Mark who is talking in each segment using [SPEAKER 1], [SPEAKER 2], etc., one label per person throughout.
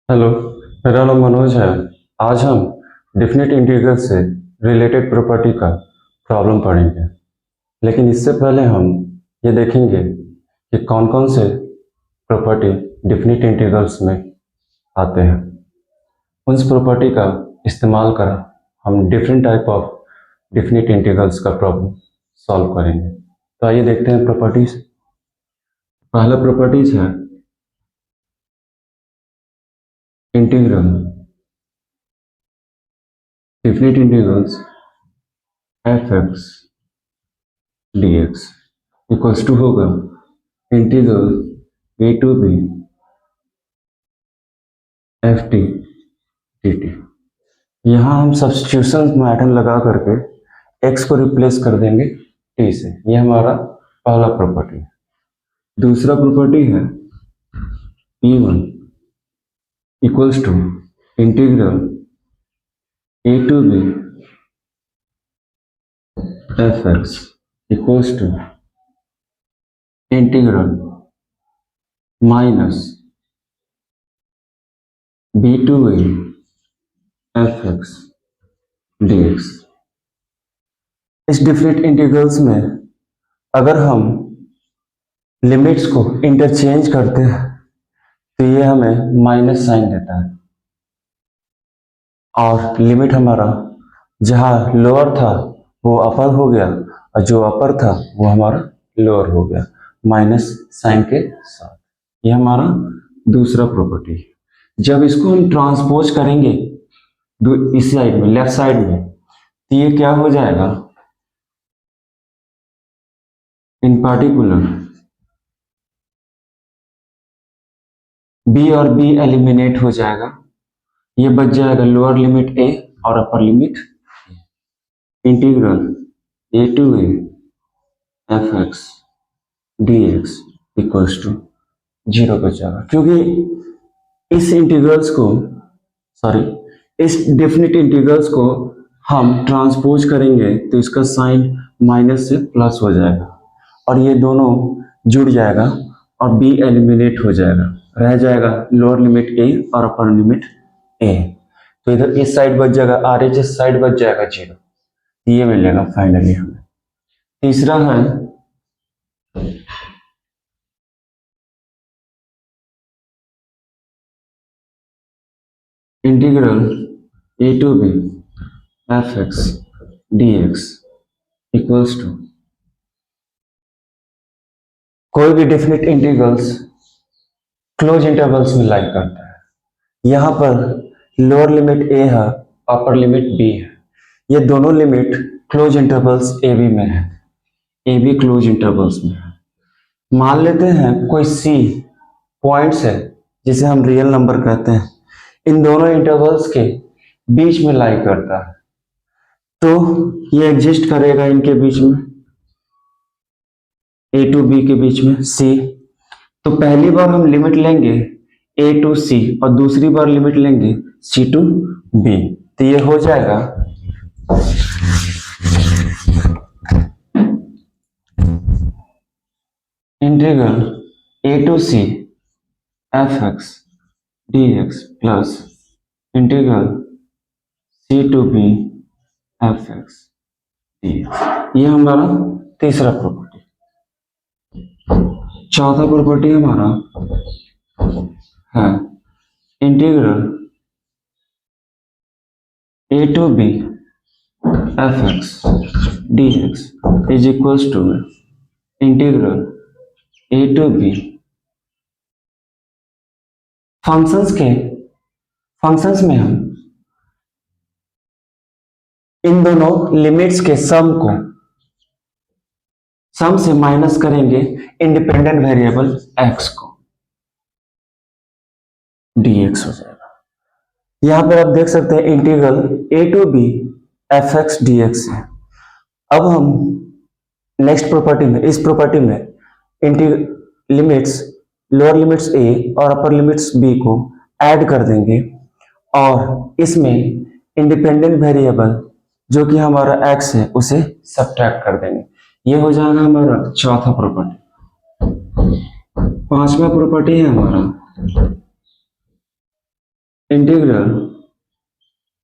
[SPEAKER 1] Hello, मेरा नाम मनोज है। आज हम डेफिनेट इंटीग्रल से रिलेटेड प्रॉपर्टी का प्रॉब्लम पढ़ेंगे। लेकिन इससे पहले हम ये देखेंगे कि कौन कौन से प्रॉपर्टी डेफिनेट इंटीग्रल्स में आते हैं। उस प्रॉपर्टी का इस्तेमाल कर हम different type of definite integrals का प्रॉब्लम सॉल्व करेंगे। तो आइए देखते हैं प्रॉपर्टीज। पहला प्रॉपर्टीज है integral definite integrals f(x) dx equals to होगा integral a to b ft dt। यहाँ हम सब्स्टिट्यूशन मैथड लगा करके x को रिप्लेस कर देंगे t से। यह हमारा पहला प्रॉपर्टी है। दूसरा प्रॉपर्टी है p1 equals to integral a to b f(x) equals to integral minus b to a f(x) dx। इस डिफरेंट इंटीग्रल्स में अगर हम लिमिट्स को इंटरचेंज करते हैं तो ये हमें माइनस साइन देता है, और लिमिट हमारा जहाँ लोअर था वो अपर हो गया और जो अपर था वो हमारा लोअर हो गया माइनस साइन के साथ। ये हमारा दूसरा प्रॉपर्टी है। जब इसको हम ट्रांसपोज करेंगे इस साइड में, लेफ्ट साइड में, तो ये क्या हो जाएगा, इन पार्टिकुलर b और b एलिमिनेट हो जाएगा। ये बच जाएगा लोअर लिमिट a और upper limit integral a to a f(x) dx equals to 0 बच जाएगा। क्योंकि इस इंटीग्रल्स को इस डेफिनेट इंटीग्रल्स को हम ट्रांसपोज करेंगे तो इसका साइन माइनस से प्लस हो जाएगा और ये दोनों जुड़ जाएगा और b एलिमिनेट हो जाएगा, रह जाएगा लोअर लिमिट a और अपर लिमिट a। तो इधर इस साइड बच जाएगा RHS साइड बच जाएगा 0। ये मिलेगा फाइनली हमें। तीसरा है integral a to b f(x) dx equals to कोई भी डेफिनेट इंटीग्रल्स क्लोज इंटरवल्स में लाई करता है। यहाँ पर लोअर लिमिट a है, अपर लिमिट b है। ये दोनों limit close intervals a b में है, a b क्लोज इंटरवल्स में है। मान लेते हैं कोई c पॉइंट्स है जिसे हम रियल नंबर कहते हैं, इन दोनों इंटरवल्स के बीच में लाई करता है, तो ये एग्जिस्ट करेगा इनके बीच में, a टू b के बीच में c। तो पहली बार हम लिमिट लेंगे a टू c और दूसरी बार लिमिट लेंगे c टू b, तो ये हो जाएगा integral a to c f(x) dx plus integral c to b f(x) dx। ये हमारा तीसरा प्रॉपर्टी। चौथा प्रॉपर्टी हमारा है integral a to b f(x) dx is equals to integral a to b functions में हम इन दोनों लिमिट्स के सम से माइनस करेंगे इंडिपेंडेंट वेरिएबल x को, dx हो जाएगा। यहां पर आप देख सकते हैं integral a to b f(x) dx है। अब हम नेक्स्ट प्रॉपर्टी में, इस प्रॉपर्टी में लिमिट्स लोअर लिमिट्स a और अपर लिमिट्स b को ऐड कर देंगे और इसमें इंडिपेंडेंट वेरिएबल जो कि हमारा x है उसे सब्ट्रैक्ट कर देंगे। ये हो जाएगा हमारा चौथा प्रॉपर्टी। पांचवा प्रॉपर्टी है हमारा integral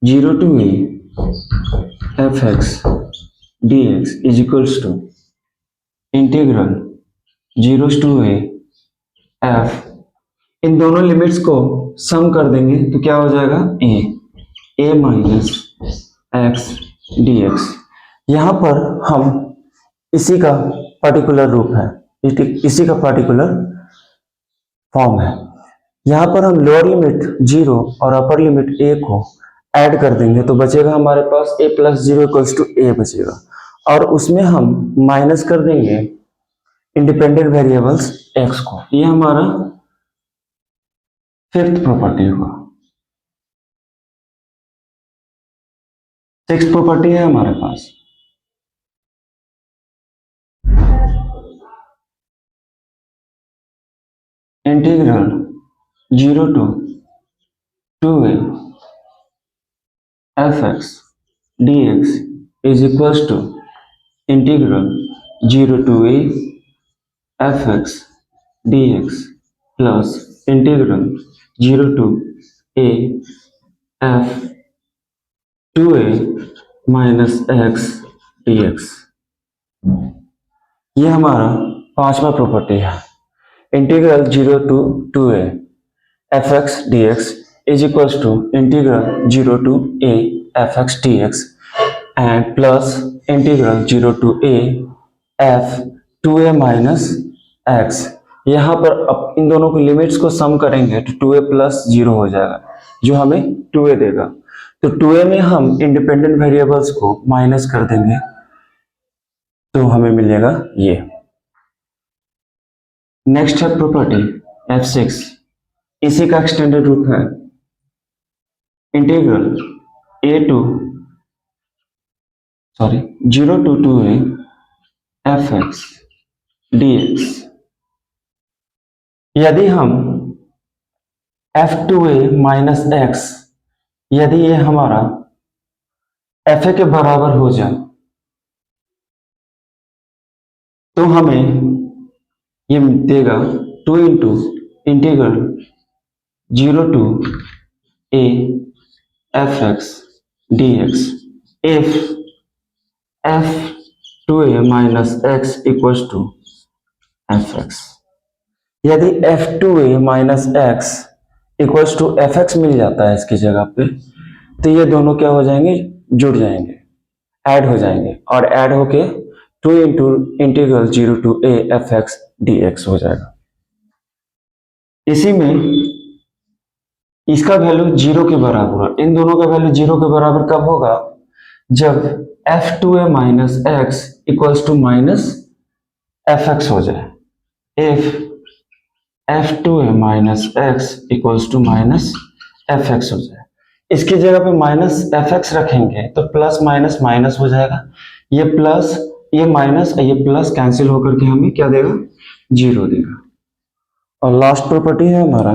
[SPEAKER 1] 0 to a fx dx is equals to integral 0 to a f, इन दोनों लिमिट्स को सम कर देंगे तो क्या हो जाएगा a minus x D x. यहाँ पर हम इसी का पर्टिकुलर रूप है, इसी का पर्टिकुलर फॉर्म है। यहाँ पर हम लोअर लिमिट 0 और अपर लिमिट a को ऐड कर देंगे तो बचेगा हमारे पास a plus 0 equals to a बचेगा, और उसमें हम माइनस कर देंगे इंडिपेंडेंट वेरिएबल्स x को। ये हमारा फिफ्थ प्रॉपर्टी होगा। सिक्स्थ प्रॉपर्टी है हमारे पास integral 0 to 2a fx dx is equals to integral 0 to a fx dx plus integral 0 to a f 2a minus x dx। ये हमारा पांचवा प्रॉपर्टी है। Integral 0 to 2a fx dx is equals to integral 0 to a fx dx and plus integral 0 to a f 2a minus x। यहाँ पर अब इन दोनों की limits को सम करेंगे तो 2a प्लस 0 हो जाएगा जो हमें 2a देगा। तो 2a में हम इंडिपेंडेंट वेरिएबल्स को माइनस कर देंगे तो हमें मिलेगा ये। नेक्स्ट है प्रॉपर्टी f6, इसी का एक्सटेंडेड रूप है integral 0 to 2a fx dx। यदि हम f2a माइनस x, यदि ये हमारा fa के बराबर हो जाए तो हमें ये देगा 2 into integral 0 to a fx dx if f2a minus x equals to fx। यदि f2a minus x equals to fx मिल जाता है इसकी जगह पे तो ये दोनों क्या हो जाएंगे, जुड़ जाएंगे, ऐड हो जाएंगे, और ऐड होके 2 into integral 0 to a fx dx हो जाएगा। इसी में इसका वैल्यू 0 के बराबर है। इन दोनों का वैल्यू 0 के बराबर कब होगा, जब f2a minus X equals to minus fx हो जाए। If f2a minus X equals to minus fx हो जाए, इसकी जगह पे माइनस fx रखेंगे तो प्लस माइनस माइनस हो जाएगा, ये प्लस ये माइनस ये प्लस कैंसिल होकर के हमें क्या देगा, 0 देगा। और लास्ट प्रॉपर्टी है हमारा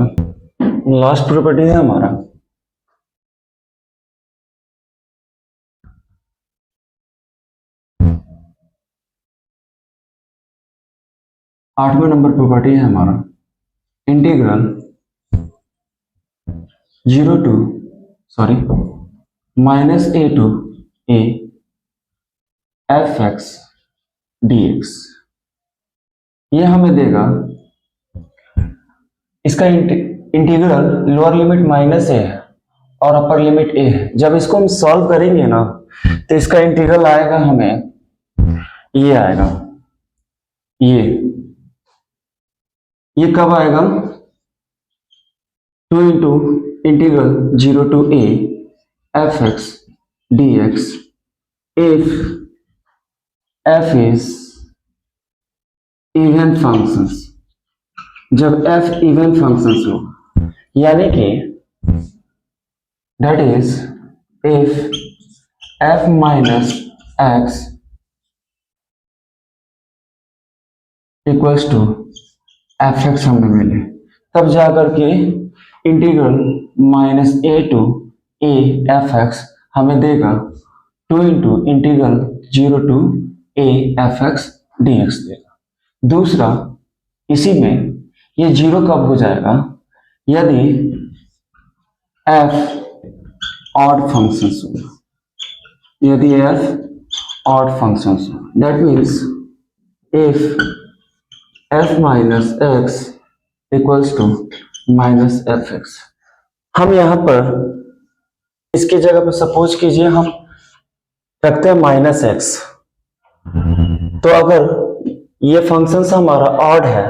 [SPEAKER 1] आठवां नंबर प्रॉपर्टी है हमारा integral 0 to minus a to a fx dx। ये हमें देगा, इसका integral lower limit minus a है और अपर लिमिट a है। जब इसको हम सॉल्व करेंगे ना तो इसका इंटीग्रल आएगा हमें ये आएगा, ये कब आएगा, 2 into integral 0 to a fx dx if f is even functions. जब f इवन फंक्शंस हो, यानी कि that is if f minus X equals to fx हमें मिले, तब जाकर के integral minus a to a fx हमें देगा 2 into integral 0 to a fx dx देगा। दूसरा, इसी में ये 0 कब हो जाएगा, यदि एफ ऑड फंक्शंस होगा, यदि एफ ऑड फंक्शंस हो, that means if F minus X equals to minus F X. हम यहाँ पर इसकी जगह पर सपोज कीजिए हम रखते हैं माइनस एक्स, तो अगर ये फंक्शन हमारा ऑड है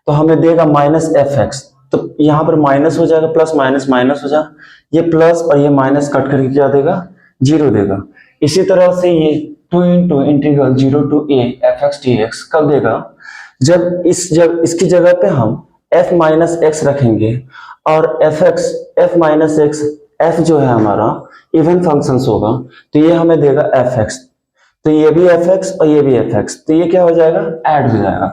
[SPEAKER 1] तो हमें देगा माइनस एफ एक्स, तो यहाँ पर माइनस हो जाएगा, प्लस माइनस माइनस हो जाएगा, ये प्लस और ये माइनस कट करके क्या देगा, जीरो देगा। इसी तरह से ये 2 into integral 0 to A F x D X कब देगा, जब इसकी जगह पे हम एफ माइनस एक्स रखेंगे और एफ माइनस एक्स, एफ जो है हमारा इवन फंक्शन होगा, तो ये हमें देगा एफ एक्स, तो ये भी एफ एक्स और ये भी एफ एक्स, तो ये क्या हो जाएगा, ऐड हो जाएगा,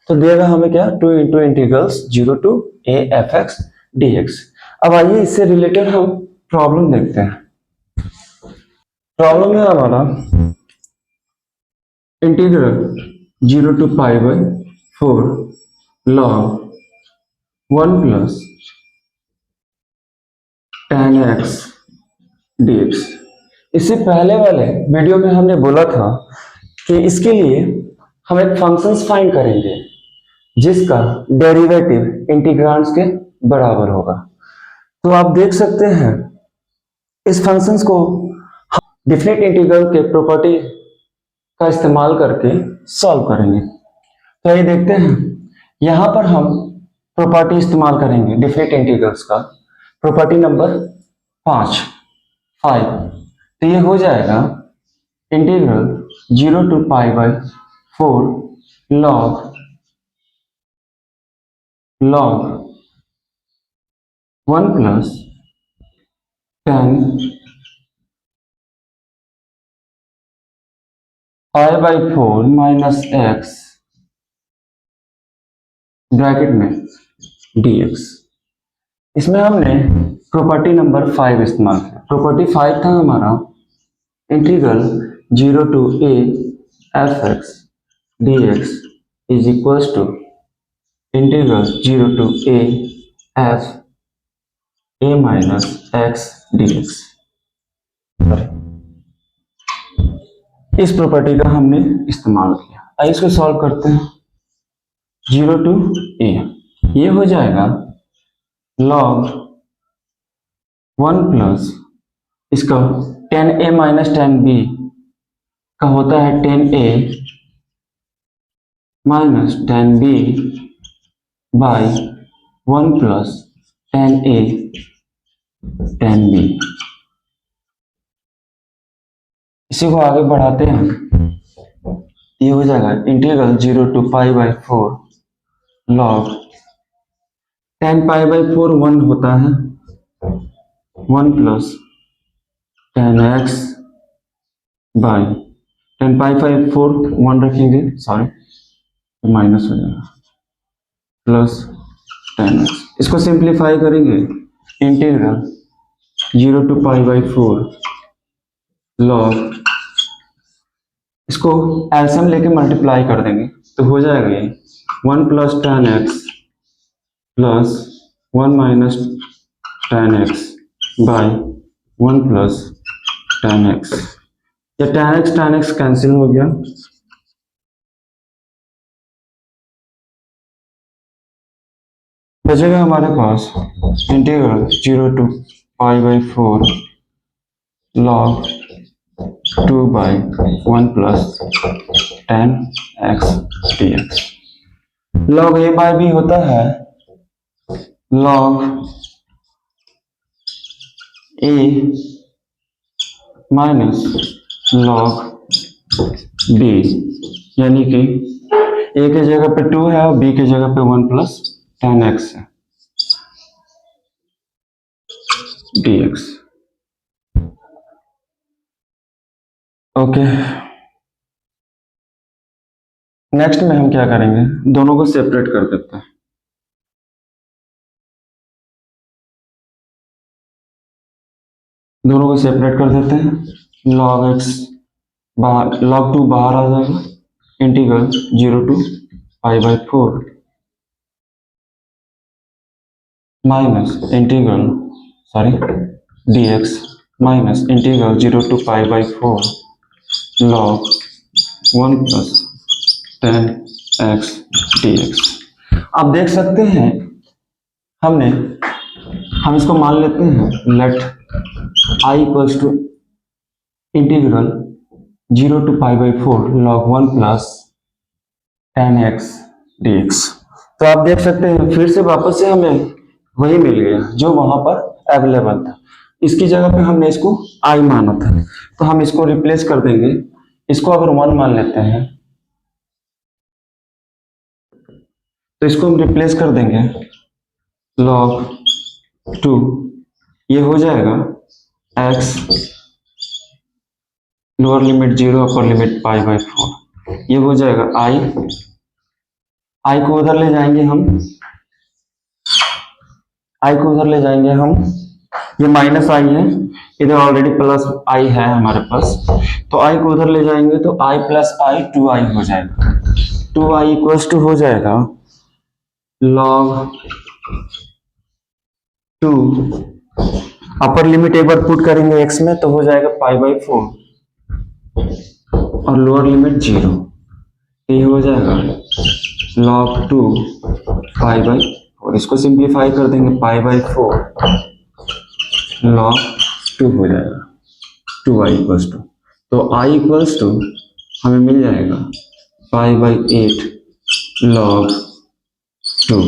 [SPEAKER 1] तो देगा हमें क्या 2 into integrals 0 to A F x D X. अब आइए इससे रिलेटेड हम प्रॉब्लम देखते हैं। प्रॉब्लम है हमारा integral 0 to pi by 4 log 1 plus tan x dx। इससे पहले वाले वीडियो में हमने बोला था कि इसके लिए हम एक फंक्शंस फाइंड करेंगे जिसका डेरिवेटिव इंटीग्रांड्स के बराबर होगा। तो आप देख सकते हैं इस फंक्शंस को डिफरेंट इंटीग्रल के प्रॉपर्टी का इस्तेमाल करके सॉल्व करेंगे। तो ये देखते हैं, यहां पर हम प्रॉपर्टी इस्तेमाल करेंगे डिफरेंट इंटीग्रल्स का, प्रॉपर्टी नंबर 5। तो ये हो जाएगा integral 0 to pi by 4 log 1 plus tan pi by 4 minus X bracket में dx। इसमें हमने प्रॉपर्टी नंबर 5 इस्तेमाल किया। प्रॉपर्टी 5 था हमारा integral 0 to A F x D x is equals to integral 0 to A f a minus x D x. इस property का हमने इस्तेमाल किया। आइए इसको सॉल्व करते हैं। 0 टू ए, ये हो जाएगा log 1 प्लस इसका tan a minus tan b का होता है tan a minus tan b by 1 plus tan a tan b। इसी को आगे बढ़ाते हैं, ये हो जाएगा integral 0 to pi by 4 log tan pi by 4 1 होता है, 1 plus tan x by tan pi by 4 1 रखेंगे, सॉरी तो माइनस हो जाएगा, प्लस tan x। इसको सिंप्लीफाई करेंगे, integral 0 to pi by 4 log, इसको एलसीएम लेके मल्टीप्लाई कर देंगे तो हो जाएगा ये 1 plus tan x plus 1 minus tan x by 1 plus tan x। या tan x कैंसिल हो गया, बचेगा हमारे पास integral 0 to pi by 4 log 2 by 1 plus tan x dx। log a by b होता है log a minus log b, यानी कि a के जगह पे 2 है और b के जगह पे 1 प्लस tan x है dx। ओके, नेक्स्ट में हम क्या करेंगे, दोनों को सेपरेट कर देते हैं। दोनों को सेपरेट कर देते हैं, log x बाहर, log 2 बाहर आ जाएगा, integral 0 to pi by 4 minus integral sorry dx minus integral 0 to pi by 4 log 1 plus 10x dx। आप देख सकते हैं हम इसको मान लेते हैं let I equals to integral 0 to pi by 4 log 1 plus 10x dx। तो आप देख सकते हैं फिर से वापस से हमें वही मिल गया जो वहां पर अवेलेबल था। इसकी जगह पे हमने इसको I माना था, तो हम इसको रिप्लेस कर देंगे। इसको अगर 1 मान लेते हैं तो इसको हम रिप्लेस कर देंगे log 2, ये हो जाएगा x lower limit 0 upper limit pi by 4, ये हो जाएगा I को उधर ले जाएंगे हम, ये माइनस I है, इधर ऑलरेडी प्लस I है हमारे पास, तो I को उधर ले जाएंगे तो I प्लस I 2I हो जाएगा। 2I इक्वल्स टू हो जाएगा log 2, अपर लिमिट एक बार पुट करेंगे x में तो हो जाएगा पाई बाई 4 और लोअर लिमिट 0, ये हो जाएगा log 2 पाई बाई 4। इसको सिंप्लीफाई कर देंगे, पाई बाई 4 log 2 हो जाएगा 2I इक्वल्स टू, तो I इक्वल्स टू हमें मिल जाएगा पाई बाई 8 log 2।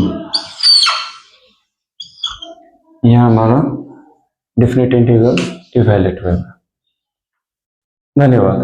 [SPEAKER 1] यह हमारा डेफिनेट इंटीग्रल इवैल्यूएट हुआ। धन्यवाद।